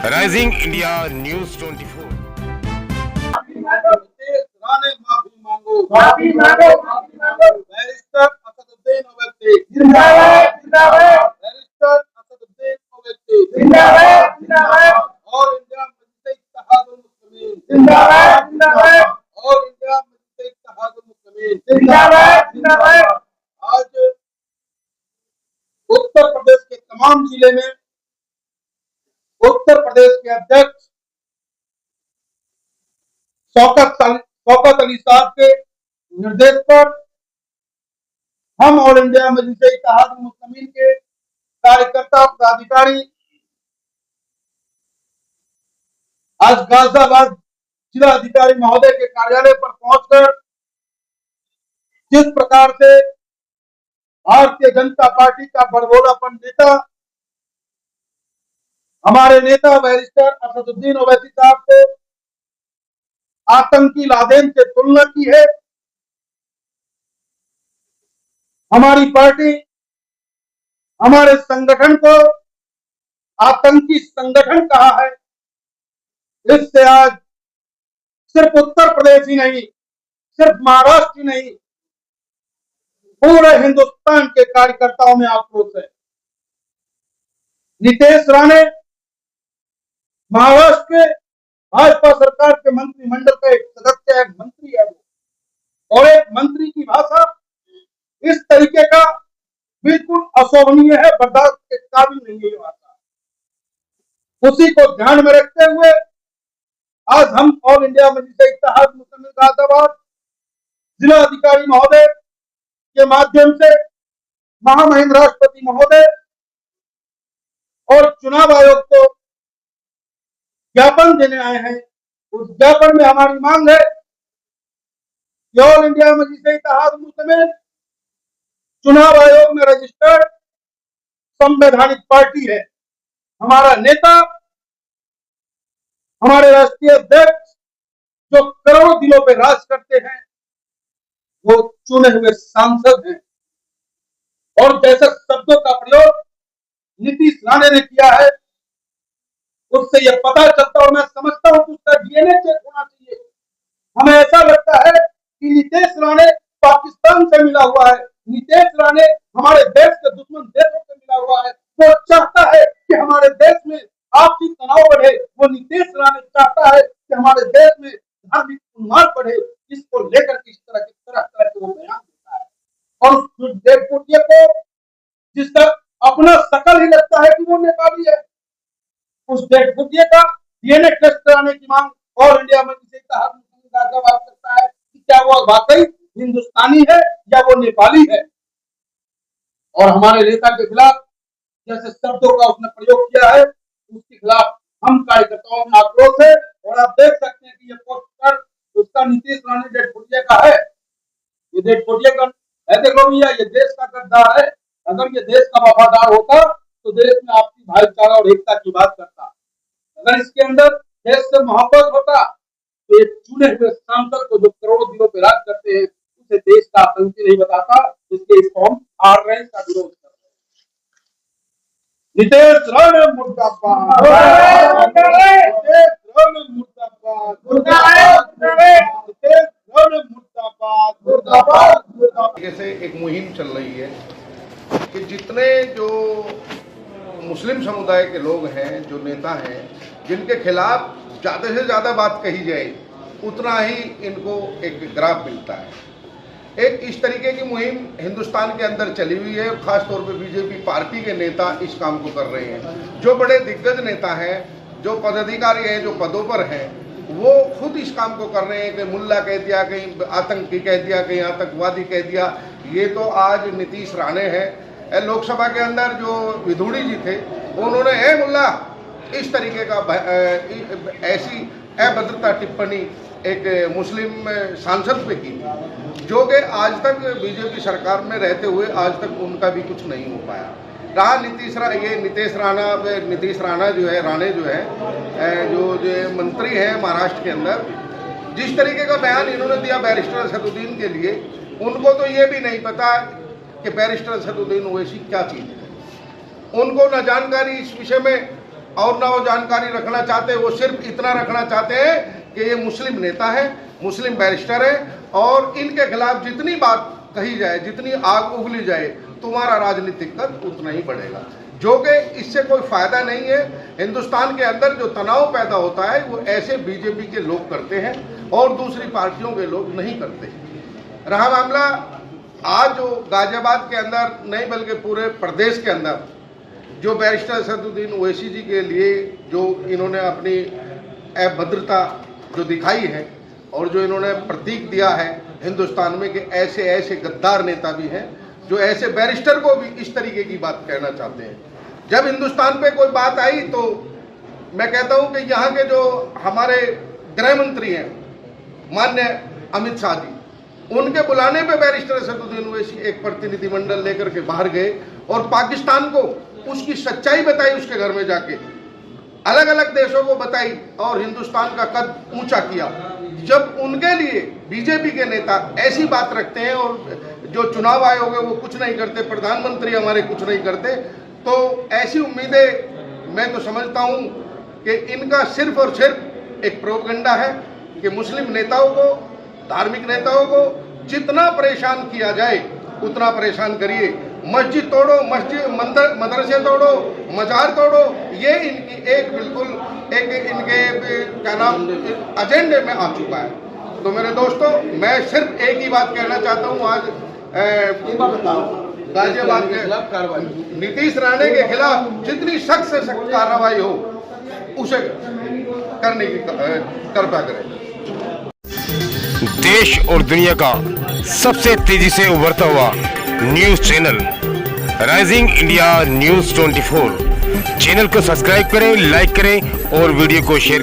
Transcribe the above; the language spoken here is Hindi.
Rising India news 24। राणे माफी मांगो, माफी मांगो, माफी मांगो। बैरिस्टर असदुद्दीन ओवैसी जिंदाबाद, जिंदाबाद, बैरिस्टर असदुद्दीन ओवैसी जिंदाबाद, जिंदाबाद, ऑल इंडिया मजलिस इत्तेहादुल मुस्लिमीन जिंदाबाद, जिंदाबाद, ऑल इंडिया मजलिस इत्तेहादुल मुस्लिमीन जिंदाबाद, जिंदाबाद। आज उत्तर प्रदेश के तमाम जिले में उत्तर प्रदेश के अध्यक्ष शौकत अली साहब के निर्देश पर हम ऑल इंडिया मजलिस इत्तेहादुल मुस्लिमीन के कार्यकर्ता पदाधिकारी आज गाजियाबाद जिला अधिकारी महोदय के कार्यालय पर पहुंचकर जिस प्रकार से भारतीय जनता पार्टी का बड़बोलापन नेता हमारे नेता बैरिस्टर असदुद्दीन ओवैसी साहब को आतंकी लादेन से तुलना की है। हमारी पार्टी हमारे संगठन को आतंकी संगठन कहा है। इससे आज सिर्फ उत्तर प्रदेश ही नहीं, सिर्फ महाराष्ट्र ही नहीं, पूरे हिंदुस्तान के कार्यकर्ताओं में आक्रोश है। नीतीश राणे महाराष्ट्र के भाजपा सरकार के मंत्रिमंडल का एक सदस्य है, मंत्री है वो, और एक मंत्री की भाषा इस तरीके का बिल्कुल अशोभनीय है, बर्दाश्त के काबिल नहीं है ये भाषा। उसी को ध्यान में रखते हुए आज हम ऑल इंडिया मजलिस इत्तेहादुल मुस्लिमीन गाजियाबाद जिला अधिकारी महोदय के माध्यम से महामहिम राष्ट्रपति महोदय और चुनाव आयोग को ज्ञापन देने आए हैं। उस ज्ञापन में हमारी मांग है कि ऑल इंडिया मजलिस इत्तेहादुल मुस्लिमीन चुनाव आयोग में रजिस्टर्ड संवैधानिक पार्टी है। हमारा नेता, हमारे राष्ट्रीय अध्यक्ष जो करोड़ों दिलों पे राज करते हैं, वो चुने हुए सांसद हैं। और जैसे शब्दों का प्रयोग नीतीश राणे ने किया है, उससे यह पता चलता और मैं समझता हूं कि उसका डीएनए चेक होना चाहिए। हमें ऐसा लगता है कि नीतीश राणे पाकिस्तान से मिला हुआ है, नीतीश राणे हमारे देश के दुश्मन देशों से मिला हुआ है। वो चाहता है कि हमारे देश में आपसी तनाव बढ़े, वो नीतीश राणे चाहता है कि हमारे देश में धार्मिक उन्माद बढ़े। इसको लेकर किस तरह के वो बयान देता है, और उस डेड पुटिया को जिसका अपना शकल ही लगता है कि वो नेपाली है, उस डेड पुटिया का डीएनए टेस्ट कराने की मांग ऑल इंडिया मजलिस इत्तेहादुल मुस्लिमीन गाजियाबाद करता है कि क्या वो वाकई हिंदुस्तानी है या वो नेपाली है। और हमारे नेता के खिलाफ जैसे शब्दों का उसने प्रयोग किया है, उसके खिलाफ हम कार्यकर्ताओं में आक्रोश है। और आप देख सकते हैं कि ये पोस्टर उसका नीतीश राणे डेड पुटिया का है। ये डेड पुटिया का है, देखो भैया, ये देश का गद्दार है। अगर ये देश का वफादार होता तो देश में आपसी भाईचारा और एकता की बात करता। अगर इसके अंदर देश से मोहब्बत होता तो एक चुने हुए सांसद को जो करोड़ों दिनों पे राज करते हैं, उसे देश का आतंकी नहीं बताता। इसके इसको हम आरएस का विरोध कर रहे हैं। नीतीश राणे मुर्दाबाद, नीतीश राणे मुर्दाबाद, नीतीश राणे मुर्दाबाद, मुर्दाबाद। से एक मुहिम चल रही है कि जितने जो मुस्लिम समुदाय के लोग हैं, जो नेता हैं, जिनके खिलाफ ज़्यादा से ज़्यादा बात कही जाए उतना ही इनको एक ग्राफ मिलता है। एक इस तरीके की मुहिम हिंदुस्तान के अंदर चली हुई है। खास तौर पे बीजेपी पार्टी के नेता इस काम को कर रहे हैं। जो बड़े दिग्गज नेता हैं, जो पदाधिकारी हैं, जो पदों पर हैं, वो खुद इस काम को कर रहे हैं कि मुल्ला कह दिया, कहीं आतंकी कह दिया, कहीं आतंकवादी कह दिया। ये तो आज नीतीश राणे हैं। लोकसभा के अंदर जो विधुड़ी जी थे, उन्होंने ए मुल्ला इस तरीके का ऐसी अभद्रता टिप्पणी एक मुस्लिम सांसद पे की, जो कि आज तक बीजेपी सरकार में रहते हुए आज तक उनका भी कुछ नहीं हो पाया। रहा नीतीश राणा जो है, राणे जो है, जो मंत्री है महाराष्ट्र के अंदर, जिस तरीके का बयान इन्होंने दिया बैरिस्टर असदुद्दीन के लिए, उनको तो ये भी नहीं पता कि बैरिस्टर असदुद्दीन ओवैसी क्या चीज़ है। उनको न जानकारी इस विषय में और ना वो जानकारी रखना चाहते, वो सिर्फ इतना रखना चाहते हैं कि ये मुस्लिम नेता है, मुस्लिम बैरिस्टर है और इनके खिलाफ जितनी बात कही जाए, जितनी आग उगली जाए, तुम्हारा राजनीतिक कद उतना ही बढ़ेगा, जो कि इससे कोई फायदा नहीं है। हिंदुस्तान के अंदर जो तनाव पैदा होता है वो ऐसे बीजेपी के लोग करते हैं और दूसरी पार्टियों के लोग नहीं करते। रहा मामला आज जो गाजियाबाद के अंदर नहीं बल्कि पूरे प्रदेश के अंदर जो बैरिस्टर असदुद्दीन ओवैसी जी के लिए जो इन्होंने अपनी अभद्रता जो दिखाई है और जो इन्होंने प्रतीक दिया है हिंदुस्तान में कि ऐसे ऐसे गद्दार नेता भी हैं जो ऐसे बैरिस्टर को भी इस तरीके की बात कहना चाहते हैं। जब हिंदुस्तान पे कोई बात आई तो मैं कहता हूं कि यहाँ के जो हमारे गृह मंत्री हैं माननीय अमित शाह जी, उनके बुलाने पे बैरिस्टर असदुद्दीन ओवैसी एक प्रतिनिधिमंडल लेकर के बाहर गए और पाकिस्तान को उसकी सच्चाई बताई, उसके घर में जाके अलग अलग देशों को बताई और हिंदुस्तान का कद ऊंचा किया। जब उनके लिए बीजेपी के नेता ऐसी बात रखते हैं और जो चुनाव आयोग है वो कुछ नहीं करते, प्रधानमंत्री हमारे कुछ नहीं करते, तो ऐसी उम्मीदें मैं तो समझता हूं कि इनका सिर्फ और सिर्फ एक प्रोपेगेंडा है कि मुस्लिम नेताओं को, धार्मिक नेताओं को जितना परेशान किया जाए उतना परेशान करिए। मस्जिद तोड़ो, मस्जिद मदरसे तोड़ो, मजार तोड़ो, ये इनकी एक बिल्कुल एक इनके क्या नाम एजेंडे में आ चुका है। तो मेरे दोस्तों, मैं सिर्फ एक ही बात कहना चाहता हूँ, आज गाजियाबाद के नीतीश राणे के खिलाफ जितनी सख्त से सख्त कार्रवाई हो उसे करने की कृपा करें। देश और दुनिया का सबसे तेजी से उभरता हुआ news channel rising India news 24 channel को सब्सक्राइब करें, लाइक करें और वीडियो को शेयर